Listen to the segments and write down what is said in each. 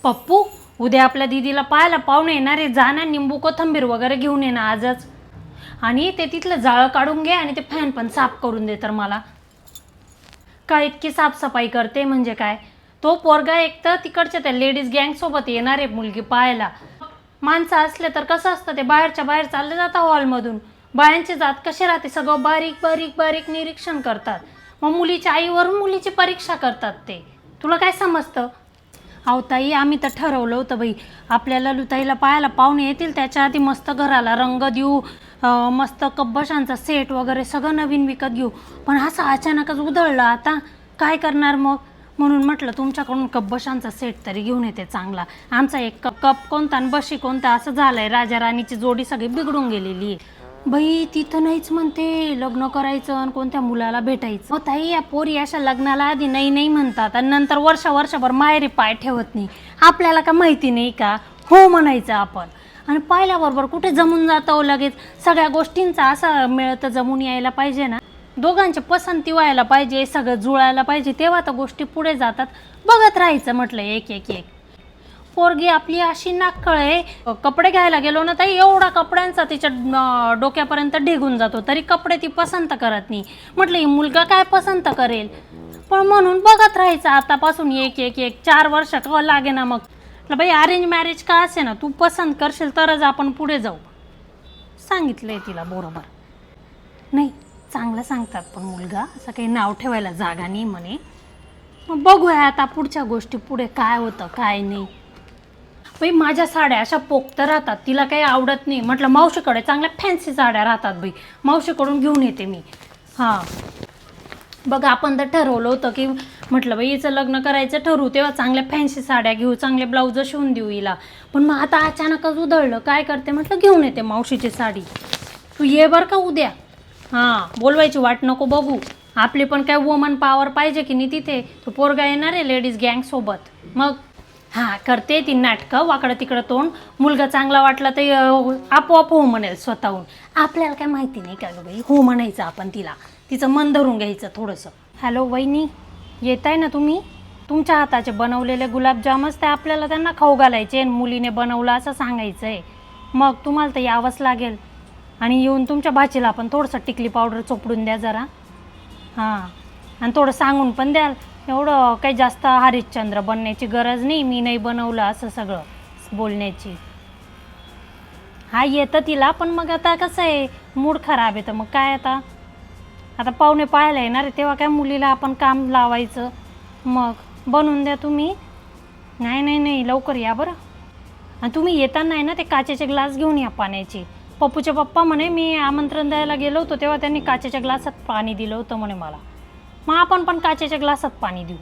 पप्पू, उद्या आपल्या दीदीला पाहायला पाहुणे येणारे, जाणार निंबू कोथिंबीर वगैरे घेऊन ये ना आजच. आणि ते तिथलं जाळं काढून घे आणि ते फॅन पण साफ करून दे. तर मला काय इतकी साफसफाई करते म्हणजे काय. तो पोरगा एक तर तिकडच्या त्या लेडीज गँगसोबत येणार आहे मुलगी पाहायला. माणसं असले तर कसं असतं, ते बाहेरच्या बाहेर चालले जातात हॉलमधून. बायांची जात कशी राहते, सगळं बारीक बारीक बारीक निरीक्षण करतात. मग मुलीच्या आईवरून मुलीची परीक्षा करतात ते. तुला काय समजतं? अहो ताई, आम्ही तर ठरवलं होतं बाई, आपल्याला लुताईला पाहायला पाहुणे येतील त्याच्या आधी मस्त घराला रंग देऊ, मस्त कब्बशांचा सेट वगैरे सगळं नवीन विकत घेऊ. पण असं अचानकच उधळलं, आता काय करणार मग. म्हणून म्हटलं तुमच्याकडून कब्बशांचा सेट तरी घेऊन येते चांगला. आमचा एक कप कोणता आणि बशी कोणता असं झालंय, राजा राणीची जोडी सगळी बिघडून गेलेली आहे. बाई तिथं नाहीच म्हणते, लग्न करायचं आणि कोणत्या मुलाला भेटायचं. ताई, या पोरी अशा लग्नाला आधी नाही नाही म्हणतात आणि नंतर वर्षभर माहेरी पाय ठेवत नाही. आपल्याला का माहिती नाही का हो म्हणायचं आपण. आणि पाहिल्याबरोबर कुठे जमून जातं लगेच. सगळ्या गोष्टींचा असा मेळ तर जमून यायला पाहिजे ना, दोघांची पसंती व्हायला पाहिजे, सगळं जुळायला पाहिजे, तेव्हा तर गोष्टी पुढे जातात. बघत राहायचं म्हटलं एक एक एक. पोरगी आपली अशी नाकळ आहे. कपडे घ्यायला गेलो ना ताई, एवढा कपड्यांचा तिच्या डोक्यापर्यंत ढेगून जातो, तरी कपडे ती पसंत करत नाही. म्हटलं ही मुलगा काय पसंत करेल. पण म्हणून बघत राहायचं आतापासून एक एक एक 4 वर्ष का लागे ना. मग बाई अरेंज मॅरेज का असे ना, तू पसंत करशील तरच आपण पुढे जाऊ. सांगितलंय तिला बरोबर. नाही चांगलं सांगतात, पण मुलगा असं काही नाव ठेवायला जागा नाही म्हणे. मग बघूया आता पुढच्या गोष्टी, पुढे काय होतं काय नाही. बाई माझ्या साड्या अशा पोक्त राहतात, तिला काही आवडत नाही. म्हटलं मावशीकडे चांगल्या फॅन्सी साड्या राहतात बाई, मावशीकडून घेऊन येते मी. हां बघ, आपण तर ठरवलं होतं की म्हटलं बाई हिचं लग्न करायचं ठरवू, तेव्हा चांगल्या फॅन्सी साड्या घेऊ, चांगले ब्लाऊज शिवून देऊ हिला. पण मग आता अचानकच उधळलं, काय करते. म्हटलं घेऊन येते मावशीची साडी. तू ये बरं का उद्या. हां बोलवायची वाट नको बघू. आपली पण काय वुमन पॉवर पाहिजे की नाही तिथे. तो पोरगा येणार आहे लेडीज गँगसोबत. मग हां करते ती नाटकं, वाकडं तिकडं तोंड. मुलगा चांगला वाटला तर आपोआप हो म्हणेल स्वतःहून. आपल्याला काय माहिती नाही का गं बाई, हो म्हणायचं आपण तिला, तिचं मन धरून घ्यायचं थोडंसं. हॅलो वहिनी, येत आहे ना तुम्ही? तुमच्या हाताचे बनवलेले गुलाबजामच ते आपल्याला त्यांना खाऊ घालायचे, मुलीने बनवलं असं सांगायचं आहे. मग तुम्हाला तर यावंच लागेल. आणि येऊन तुमच्या भाचीला पण थोडंसं टिकली पावडर चोपडून द्या जरा. हां आणि थोडं सांगून पण द्याल. एवढं काही जास्त हरिश्चंद्र बनण्याची गरज नाही, मी नाही बनवलं असं सगळं बोलण्याची. हा येतं तिला, पण मग आता कसं आहे मूड खराब आहे, तर मग काय आता पाहुणे पाहायला येणार आहे तेव्हा काय मुलीला आपण काम लावायचं. मग बनवून द्या तुम्ही. नाही नाही नाही लवकर या बरं. आणि तुम्ही येताना आहे ना ते काचेचे ग्लास घेऊन या पाण्याचे. पप्पूचे पप्पा म्हणे मी आमंत्रण द्यायला गेलो होतो तेव्हा त्यांनी काचेच्या ग्लासात पाणी दिलं होतं म्हणे मला. मग आपण पण काचेच्या ग्लासात पाणी देऊ.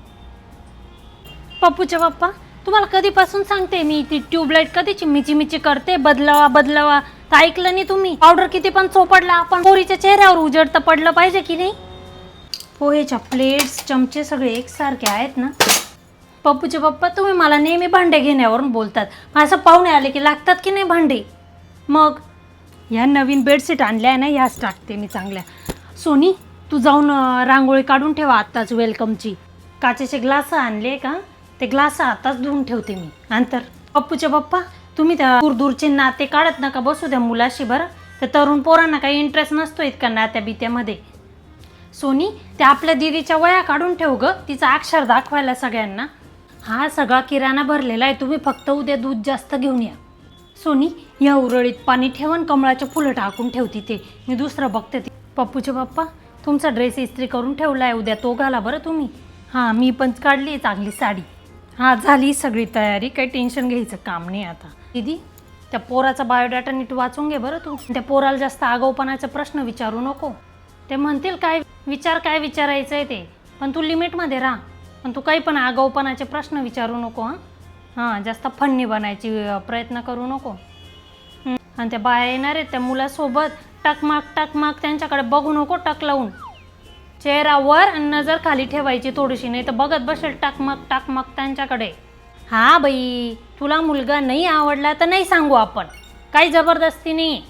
पप्पूचे पप्पा, तुम्हाला कधीपासून सांगते मी, ती ट्यूबलाईट कधी चिमिची करते, बदलवा बदलवा. तर ऐकलं नाही तुम्ही. पावडर किती पण चोपडला, आपण पोरीच्या चेहऱ्यावर उजड तर पडलं पाहिजे की नाही. पोहेच्या प्लेट्स चमचे सगळे एकसारखे आहेत ना. पप्पूचे पप्पा, तुम्ही मला नेहमी भांडे घेण्यावरून बोलतात, असं पाहुणे आले की लागतात की नाही भांडे. मग ह्या नवीन बेडशीट आणल्या आहे ना, ह्याच टाकते मी चांगल्या. सोनी, तू जाऊन रांगोळी काढून ठेवा आत्ताच वेलकमची. काचेचे ग्लास आणले का, ते ग्लास आताच धुवून ठेवते मी. नंतर पप्पूचे पप्पा, तुम्ही त्या दूरदूरचे नाते काढत नका बसू द्या मुलाशी बरं. त्या तरुण पोरांना काही इंटरेस्ट नसतो इतका नात्या बित्यामध्ये. सोनी, त्या आपल्या दीदीच्या वया काढून ठेव ग, तिचा अक्षर दाखवायला सगळ्यांना. हा सगळा किराणा भरलेला आहे, तुम्ही फक्त उद्या दूध जास्त घेऊन या. सोनी, या उरळीत पाणी ठेवून कमळाचे फुलं टाकून ठेवती, ते मी दुसरं बघते. पप्पूचे पप्पा, तुमचा ड्रेस इस्त्री करून ठेवला आहे, उद्या तो घाला बरं तुम्ही. हां मी पण काढली चांगली साडी. हां झाली सगळी तयारी, काही टेन्शन घ्यायचं काम नाही आता. दीदी, त्या पोराचा बायोडाटा नीट वाचून घे बरं तू. त्या पोराला जास्त आगाऊपणाचे प्रश्न विचारू नको. ते म्हणतील काय विचारायचं आहे ते, पण तू लिमिटमध्ये राहा. पण तू काही पण आगाऊपणाचे प्रश्न विचारू नको. हां जास्त फन्नी बनायची प्रयत्न करू नको. आणि त्या बाया येणार आहेत त्या मुलासोबत, टकमाक त्यांच्याकडे बघू नको टक लावून. चेहरावर आणि नजर खाली ठेवायची थोडीशी, नाही तर बघत बसेल टाकमाक त्यांच्याकडे. हा बाई, तुला मुलगा नाही आवडला तर नाही सांगू आपण, काही जबरदस्ती नाही.